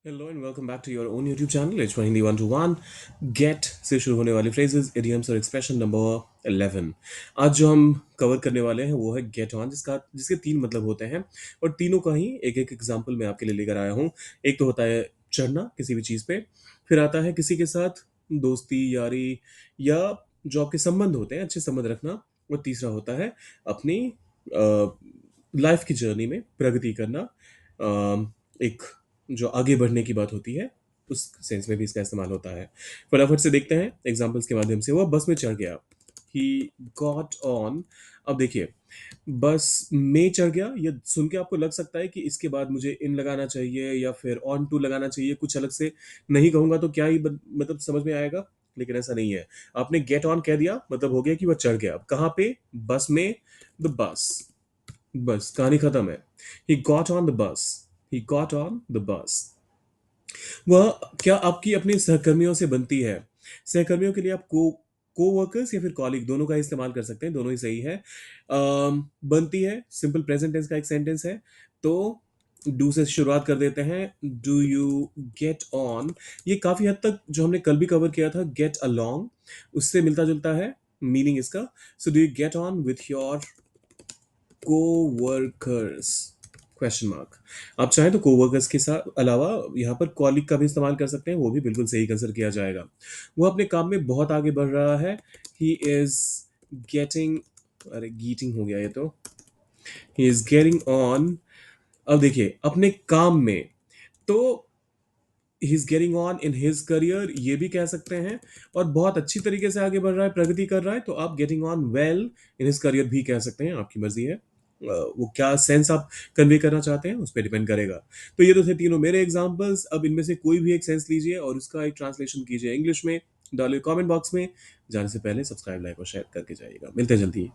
Hello and welcome back to your own YouTube channel H Hindi 1 to 1 get से शुरू होने वाले फ्रेजेस इडियम्स और एक्सप्रेशन नंबर 11। आज जो हम कवर करने वाले हैं वो है गेट ऑन, जिसके तीन मतलब होते हैं और तीनों का ही एक एक एग्जांपल मैं आपके लिए लेकर आया हूँ। एक तो होता है चढ़ना किसी भी चीज़ पे, फिर आता है किसी के साथ दोस्ती यारी या जो आपके संबंध होते हैं अच्छे संबंध रखना, और तीसरा होता है अपनी लाइफ की जर्नी में प्रगति करना। एक जो आगे बढ़ने की बात होती है उस सेंस में भी इसका इस्तेमाल होता है। फटाफट से देखते हैं एग्जाम्पल्स के माध्यम से। वो बस में चढ़ गया, ही गॉट ऑन। अब देखिए, बस में चढ़ गया, ये सुन के आपको लग सकता है कि इसके बाद मुझे इन लगाना चाहिए या फिर ऑन टू लगाना चाहिए, कुछ अलग से नहीं कहूंगा तो क्या ही मतलब समझ में आएगा। लेकिन ऐसा नहीं है। आपने गेट ऑन कह दिया मतलब हो गया कि वह चढ़ गया। अब कहाँ पे? बस में। The bus. बस कहानी खत्म है। He got on the bus. He got on the bus. वह क्या आपकी अपने सहकर्मियों से बनती है? सहकर्मियों के लिए आप को वर्कर्स या फिर कॉलिग दोनों का इस्तेमाल कर सकते हैं, दोनों ही सही है। बनती है सिंपल प्रेजेंट टेंस का एक सेंटेंस है, तो डू से शुरुआत कर देते हैं। Do you get on? ये काफी हद तक जो हमने कल भी कवर किया था गेट अलोंग, उससे मिलता जुलता है मीनिंग इसका। So do you get on with your coworkers? Question mark. आप चाहें तो कोवर्कर्स के साथ अलावा यहाँ पर कॉलिग का भी इस्तेमाल कर सकते हैं, वो भी बिल्कुल सही कंसिडर किया जाएगा। वो अपने काम में बहुत आगे बढ़ रहा है। ही इज गेटिंग, अरे गीटिंग हो गया ये तो। He is getting on. अब देखिए अपने काम में, तो he is getting on in his career ये भी कह सकते हैं। और बहुत अच्छी तरीके से आगे बढ़ रहा है, प्रगति कर रहा है, तो आप getting on well in his career भी कह सकते हैं, आपकी मर्जी है। वो क्या सेंस आप कन्वे करना चाहते हैं उस पर डिपेंड करेगा। तो ये तो थे तीनों मेरे एग्जांपल्स। अब इनमें से कोई भी एक सेंस लीजिए और उसका एक ट्रांसलेशन कीजिए इंग्लिश में, डालिए कमेंट बॉक्स में। जाने से पहले सब्सक्राइब लाइक और शेयर करके जाइएगा। मिलते हैं जल्दी।